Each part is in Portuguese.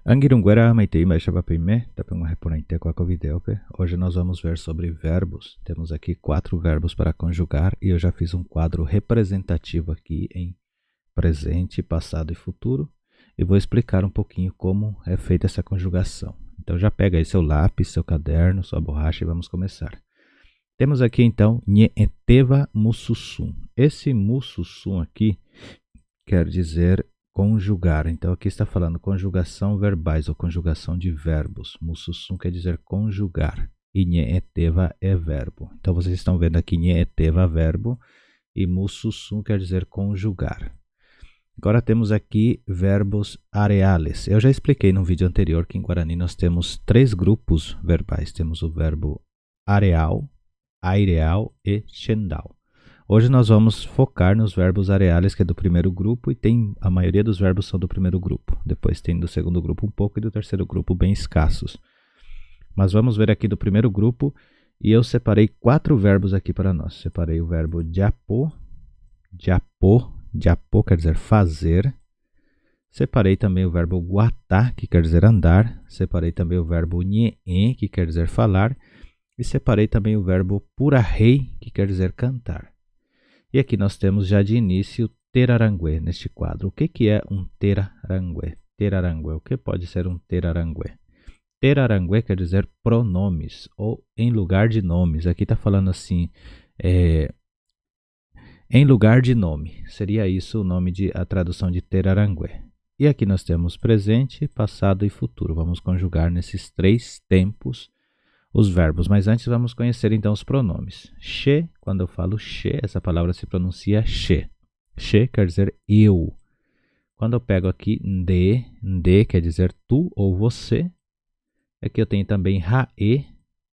Angirunguera Maitei Maixabapime, Tapenguareponente Quacovideope. Hoje nós vamos ver sobre verbos. Temos aqui 4 verbos para conjugar e eu já fiz um quadro representativo aqui em presente, passado e futuro. E vou explicar um pouquinho como é feita essa conjugação. Então já pega aí seu lápis, seu caderno, sua borracha e vamos começar. Temos aqui então Nyeeteva Mususum. Esse Mususum aqui quer dizer conjugar. Então aqui está falando conjugação verbais ou conjugação de verbos. Mususum quer dizer conjugar e Nyeeteva é verbo. Então vocês estão vendo aqui Nyeeteva verbo e Mususum quer dizer conjugar. Agora temos aqui verbos areales. Eu já expliquei no vídeo anterior que em Guarani nós temos 3 grupos verbais. Temos o verbo areal, aireal e xendal. Hoje nós vamos focar nos verbos areales, que é do primeiro grupo, e a maioria dos verbos são do primeiro grupo. Depois tem do segundo grupo um pouco e do terceiro grupo bem escassos. Mas vamos ver aqui do primeiro grupo, e eu separei 4 verbos aqui para nós. Separei o verbo diapô, diapô quer dizer fazer. Separei também o verbo guatá, que quer dizer andar. Separei também o verbo nhê, que quer dizer falar. E separei também o verbo purarrei, que quer dizer cantar. E aqui nós temos já de início teraranguê neste quadro. O que é um teraranguê? Teraranguê. O que pode ser um teraranguê? Teraranguê quer dizer pronomes ou em lugar de nomes. Aqui está falando assim, em lugar de nome. Seria isso o nome a tradução de teraranguê. E aqui nós temos presente, passado e futuro. Vamos conjugar nesses 3 tempos os verbos, mas antes vamos conhecer então os pronomes. Che, quando eu falo che, essa palavra se pronuncia che. Che quer dizer eu. Quando eu pego aqui nde quer dizer tu ou você. Aqui eu tenho também rae,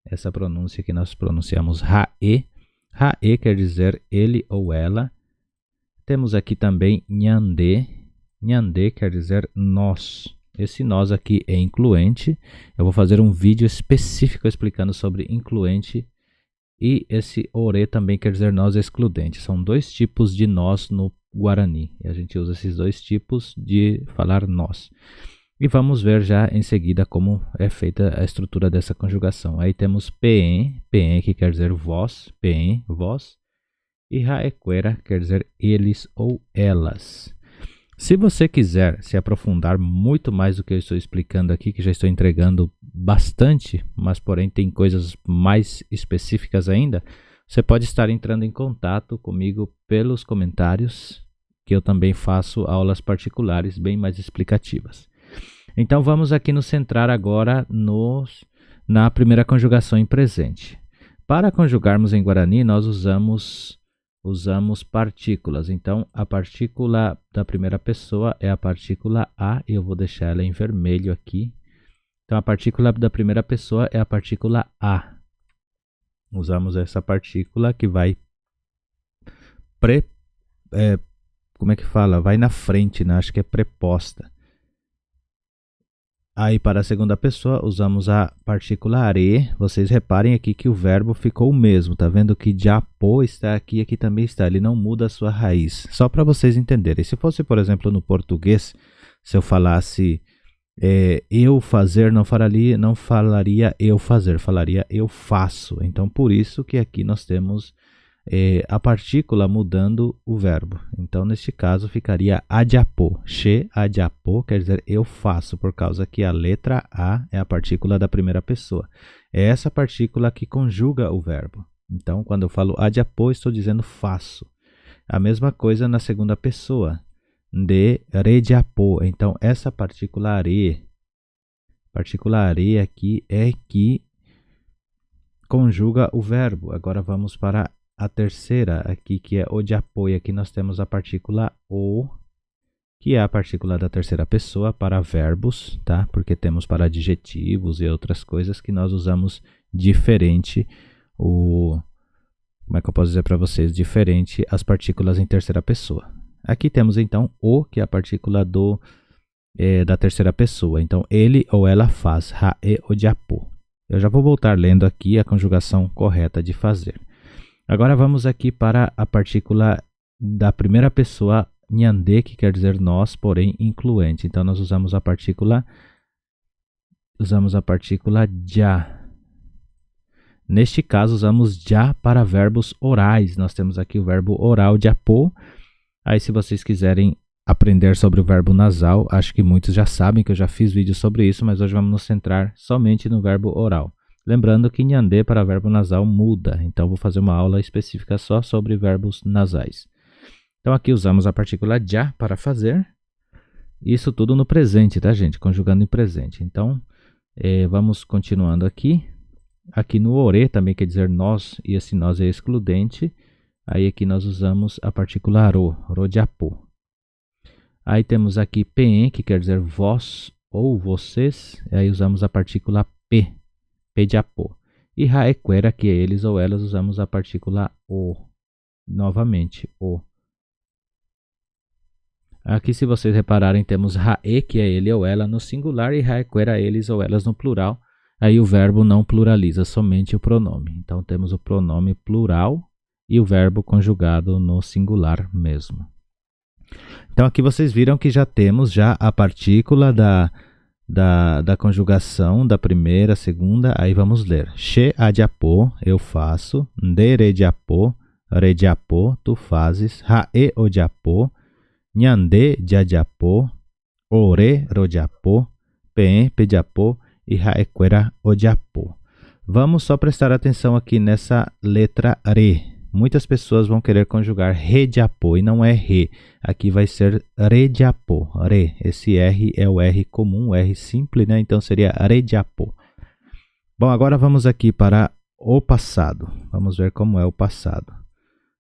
essa pronúncia que nós pronunciamos rae. Rae quer dizer ele ou ela. Temos aqui também nhande. Nhande quer dizer nós. Esse nós aqui é incluente. Eu vou fazer um vídeo específico explicando sobre incluente. E esse ore também quer dizer nós excludente. São 2 tipos de nós no Guarani. E a gente usa esses 2 tipos de falar nós. E vamos ver já em seguida como é feita a estrutura dessa conjugação. Aí temos pen que quer dizer vós, pen, vós. E raequera quer dizer eles ou elas. Se você quiser se aprofundar muito mais do que eu estou explicando aqui, que já estou entregando bastante, mas porém tem coisas mais específicas ainda, você pode estar entrando em contato comigo pelos comentários, que eu também faço aulas particulares bem mais explicativas. Então vamos aqui nos centrar agora na primeira conjugação em presente. Para conjugarmos em Guarani, nós usamos partículas. Então, a partícula da primeira pessoa é a partícula a, e eu vou deixar ela em vermelho aqui. Então, a partícula da primeira pessoa é a partícula a. Usamos essa partícula que vai como é que fala? Vai na frente, né? Acho que é preposta. Aí, para a segunda pessoa, usamos a partícula are. Vocês reparem aqui que o verbo ficou o mesmo. Tá vendo que diapô está aqui e aqui também está. Ele não muda a sua raiz. Só para vocês entenderem. Se fosse, por exemplo, no português, se eu falasse eu fazer, não falaria eu fazer, falaria eu faço. Então, por isso que aqui nós temos a partícula mudando o verbo. Então, neste caso, ficaria adiapô. Che adiapô quer dizer eu faço, por causa que a letra A é a partícula da primeira pessoa. É essa partícula que conjuga o verbo. Então, quando eu falo adiapô, estou dizendo faço. A mesma coisa na segunda pessoa. De rediapô. Então, essa partícula are aqui é que conjuga o verbo. Agora vamos para a terceira aqui, que é o de apoio. Aqui nós temos a partícula o, que é a partícula da terceira pessoa para verbos, tá? Porque temos para adjetivos e outras coisas que nós usamos diferente como é que eu posso dizer para vocês? Diferente as partículas em terceira pessoa. Aqui temos então o, que é a partícula da terceira pessoa. Então, ele ou ela faz, rae o de apo. Eu já vou voltar lendo aqui a conjugação correta de fazer. Agora vamos aqui para a partícula da primeira pessoa, nhande, que quer dizer nós, porém incluente. Então, nós usamos a partícula usamos a partícula já. Neste caso, usamos já para verbos orais. Nós temos aqui o verbo oral japô. Aí, se vocês quiserem aprender sobre o verbo nasal, acho que muitos já sabem que eu já fiz vídeo sobre isso, mas hoje vamos nos centrar somente no verbo oral. Lembrando que nhandê para verbo nasal muda, então vou fazer uma aula específica só sobre verbos nasais. Então, aqui usamos a partícula já para fazer. Isso tudo no presente, tá, gente? Conjugando em presente. Então, vamos continuando aqui. Aqui no ore também quer dizer nós, e esse nós é excludente. Aí aqui nós usamos a partícula ro, rojapô. Aí temos aqui pen, que quer dizer vós ou vocês. Aí usamos a partícula p, pejapô. E raequera, que é eles ou elas, usamos a partícula o. Novamente, o. Aqui, se vocês repararem, temos rae, que é ele ou ela, no singular, e raequera, eles ou elas, no plural. Aí o verbo não pluraliza, somente o pronome. Então, temos o pronome plural e o verbo conjugado no singular mesmo. Então, aqui vocês viram que já temos a partícula da conjugação da primeira, segunda. Aí vamos ler. She ajapô, eu faço. Ndere japô, rejapô, tu fazes. Rae ojapô, nhandê jajapô, ore rojapô, pen pejapô e raequera ojapô. Vamos só prestar atenção aqui nessa letra re. Muitas pessoas vão querer conjugar rejapô e não é re. Aqui vai ser rejapô, re. Esse R é o R comum, o R simples, né? Então seria rejapô. Bom, agora vamos aqui para o passado. Vamos ver como é o passado.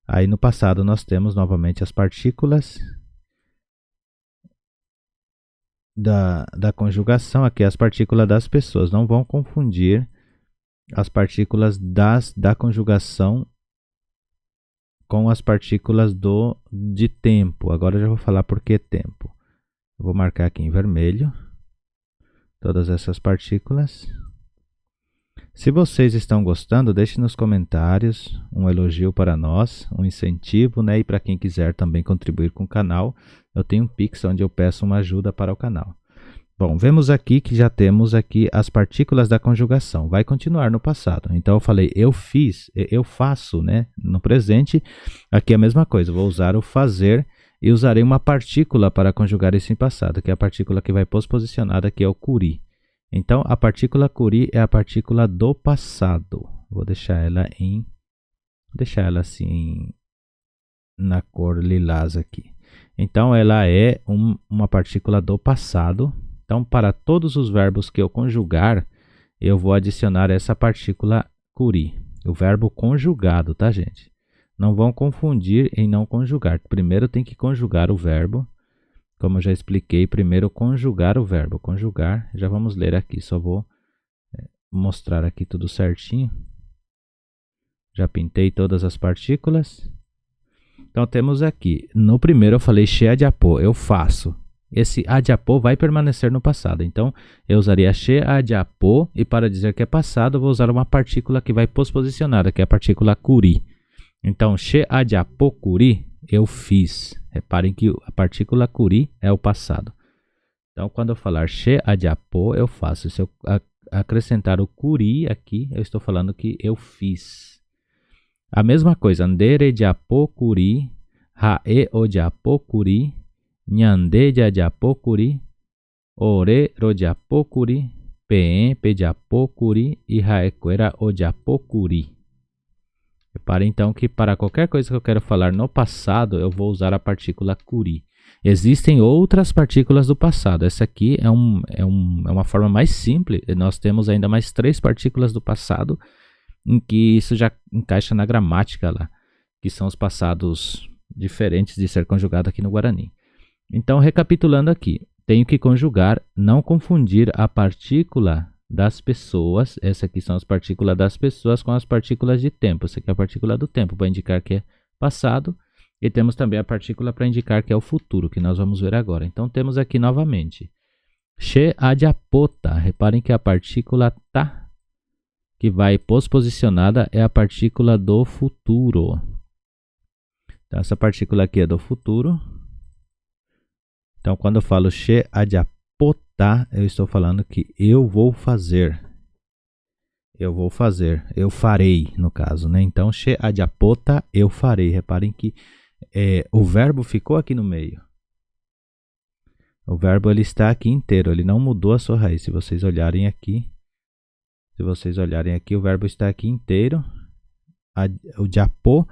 Aí no passado nós temos novamente as partículas da conjugação, aqui as partículas das pessoas. Não vão confundir as partículas da conjugação com as partículas de tempo. Agora eu já vou falar por que tempo. Eu vou marcar aqui em vermelho todas essas partículas. Se vocês estão gostando, deixe nos comentários um elogio para nós, um incentivo, né? E para quem quiser também contribuir com o canal, eu tenho um Pix onde eu peço uma ajuda para o canal. Bom, vemos aqui que já temos aqui as partículas da conjugação. Vai continuar no passado. Então, eu falei eu fiz, eu faço, né? No presente, aqui é a mesma coisa. Vou usar o fazer e usarei uma partícula para conjugar isso em passado, que é a partícula que vai posposicionada, que é o curi. Então, a partícula curi é a partícula do passado. Vou deixar ela assim na cor lilás aqui. Então, ela é uma partícula do passado. Então, para todos os verbos que eu conjugar, eu vou adicionar essa partícula curi. O verbo conjugado, tá, gente? Não vão confundir em não conjugar. Primeiro tem que conjugar o verbo. Como eu já expliquei, primeiro conjugar o verbo. Conjugar, já vamos ler aqui. Só vou mostrar aqui tudo certinho. Já pintei todas as partículas. Então, temos aqui. No primeiro eu falei she ajapô, eu faço. Esse ajapô vai permanecer no passado. Então, eu usaria she ajapô e para dizer que é passado, eu vou usar uma partícula que vai posposicionada, que é a partícula curi. Então, she ajapô curi, eu fiz. Reparem que a partícula curi é o passado. Então, quando eu falar she ajapô, eu faço. Se eu acrescentar o curi aqui, eu estou falando que eu fiz. A mesma coisa, ndere japô curi, rae ojapô curi, nhandê jajapô curi, ore rojapô curi, pen pejapô curi e raequera ojapô curi. Repare então que para qualquer coisa que eu quero falar no passado, eu vou usar a partícula curi. Existem outras partículas do passado. Essa aqui é uma forma mais simples. Nós temos ainda mais 3 partículas do passado, em que isso já encaixa na gramática lá, que são os passados diferentes de ser conjugado aqui no Guarani. Então, recapitulando aqui, tenho que conjugar, não confundir a partícula das pessoas, essa aqui são as partículas das pessoas com as partículas de tempo. Essa aqui é a partícula do tempo, para indicar que é passado, e temos também a partícula para indicar que é o futuro, que nós vamos ver agora. Então, temos aqui novamente, she ajapota, reparem que a partícula tá, que vai posposicionada, é a partícula do futuro. Então, essa partícula aqui é do futuro. Então, quando eu falo she adjapotá, eu estou falando que eu vou fazer. Eu vou fazer, eu farei, no caso, né? Então, she adjapota, eu farei. Reparem que o verbo ficou aqui no meio. O verbo ele está aqui inteiro, ele não mudou a sua raiz. Se vocês olharem aqui, o verbo está aqui inteiro, o diapô,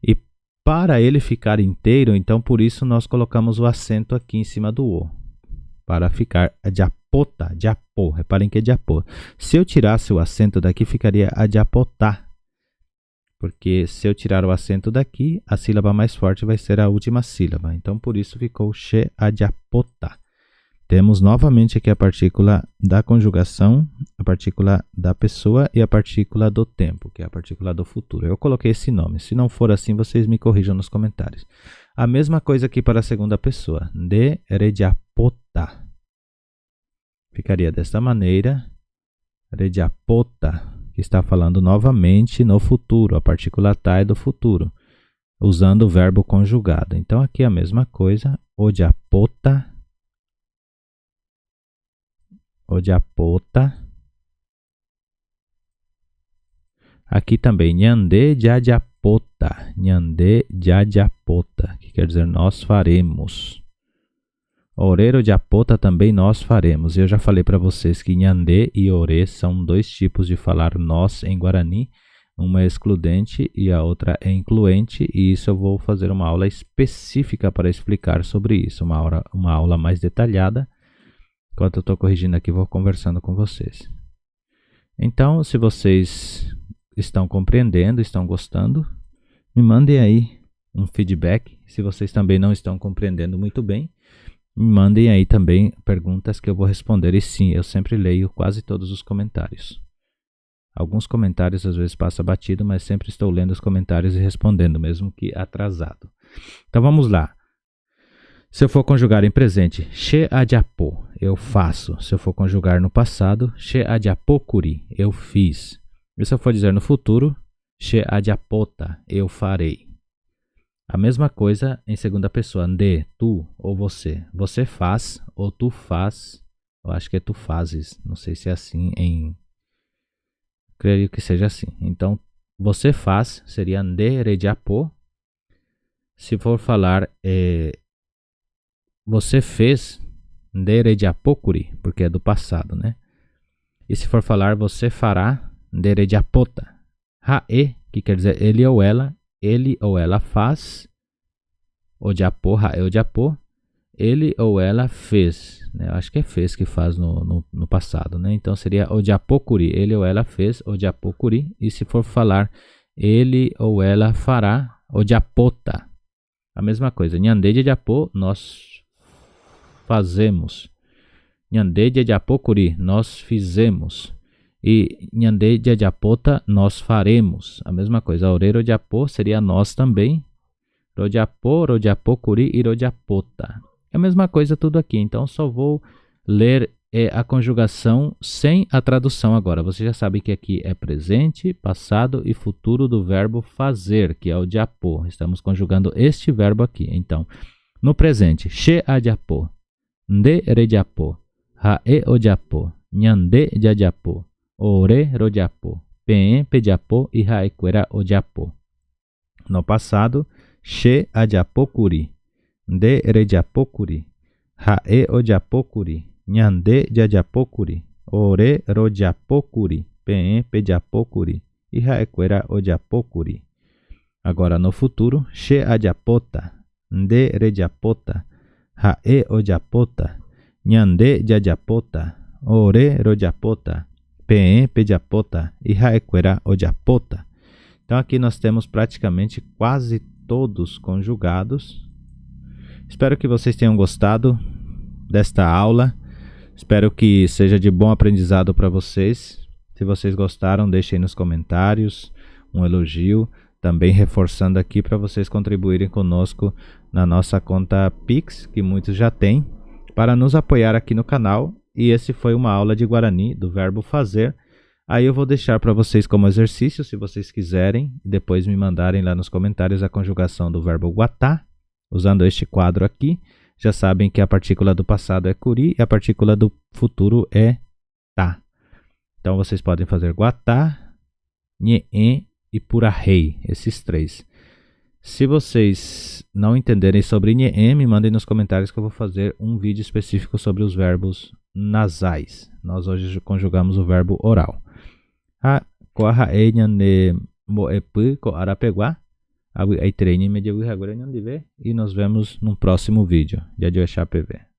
e para ele ficar inteiro, então por isso nós colocamos o acento aqui em cima do o, para ficar adjapota, diapô. Reparem que é diapô. Se eu tirasse o acento daqui, ficaria adjapotá, porque se eu tirar o acento daqui, a sílaba mais forte vai ser a última sílaba. Então por isso ficou she adjapotá. Temos novamente aqui a partícula da conjugação, a partícula da pessoa e a partícula do tempo, que é a partícula do futuro. Eu coloquei esse nome. Se não for assim, vocês me corrijam nos comentários. A mesma coisa aqui para a segunda pessoa. De rediapota. Ficaria desta maneira. Rediapota, que está falando novamente no futuro. A partícula tá é do futuro, usando o verbo conjugado. Então aqui é a mesma coisa. Odiapota. Odiapota. Aqui também, nhande jajapota. Nhande jajapota, que quer dizer nós faremos. Orero japota também nós faremos. Eu já falei para vocês que nhande e ore são dois tipos de falar nós em Guarani. Uma é excludente e a outra é incluente. E isso eu vou fazer uma aula específica para explicar sobre isso. Uma aula mais detalhada. Enquanto eu estou corrigindo aqui, vou conversando com vocês. Então, se vocês estão compreendendo, estão gostando, me mandem aí um feedback. Se vocês também não estão compreendendo muito bem, me mandem aí também perguntas que eu vou responder. E sim, eu sempre leio quase todos os comentários. Alguns comentários às vezes passa batido, mas sempre estou lendo os comentários e respondendo, mesmo que atrasado. Então vamos lá. Se eu for conjugar em presente, she adjapô, eu faço. Se eu for conjugar no passado, she adjapokuri, eu fiz. E se eu for dizer no futuro, she adjapota, eu farei. A mesma coisa em segunda pessoa, de, tu ou você. Você faz ou tu faz. Eu acho que é tu fazes, não sei se é assim em... Creio que seja assim. Então, você faz seria de rediapô. Se for falar... Você fez de rediapokuri, porque é do passado, né? E se for falar você fará de rediapota. Hae, que quer dizer ele ou ela faz. O diapô, hae o diapô, ele ou ela fez. Né? Eu acho que é fez que faz no passado, né? Então seria o diapokuri, ele ou ela fez o diapokuri. E se for falar ele ou ela fará o diapota. A mesma coisa, nhande de diapô, nós fazemos. Nhande jajapokuri, nós fizemos. E nhande jajapota, nós faremos. A mesma coisa. Orero japô seria nós também. Rojapô, rojapokuri e rojapota. É a mesma coisa tudo aqui. Então só vou ler a conjugação sem a tradução agora. Você já sabe que aqui é presente, passado e futuro do verbo fazer, que é o japô. Estamos conjugando este verbo aqui. Então, no presente, she adjapô. De rejapô, hae ojapô, nhande jajapô, ore rojapô, pen pejapô e haequera ojapô. No passado, she adjapokuri, de rejapokuri, hae ojapokuri, nhande jajapokuri, ore rojapokuri, pen pejapokuri e haequera ojapokuri. Agora no futuro, she adjapota, de rejapota, hae ojapota, nhande jajapota, ore rojapota, pen pejapota e haequera ojapota. Então aqui nós temos praticamente quase todos conjugados. Espero que vocês tenham gostado desta aula. Espero que seja de bom aprendizado para vocês. Se vocês gostaram, deixem nos comentários um elogio. Também reforçando aqui para vocês contribuírem conosco na nossa conta Pix, que muitos já têm, para nos apoiar aqui no canal. E esse foi uma aula de Guarani do verbo fazer. Aí eu vou deixar para vocês como exercício, se vocês quiserem, e depois me mandarem lá nos comentários a conjugação do verbo guatá, usando este quadro aqui. já sabem que a partícula do passado é curi e a partícula do futuro é tá. Então vocês podem fazer guatá, nhê e purarrei, esses 3. Se vocês não entenderem sobre nhê, me mandem nos comentários que eu vou fazer um vídeo específico sobre os verbos nasais. Nós hoje conjugamos o verbo oral. A koahae ne moepu ko arapeguá. E nos vemos num próximo vídeo. Já de PV.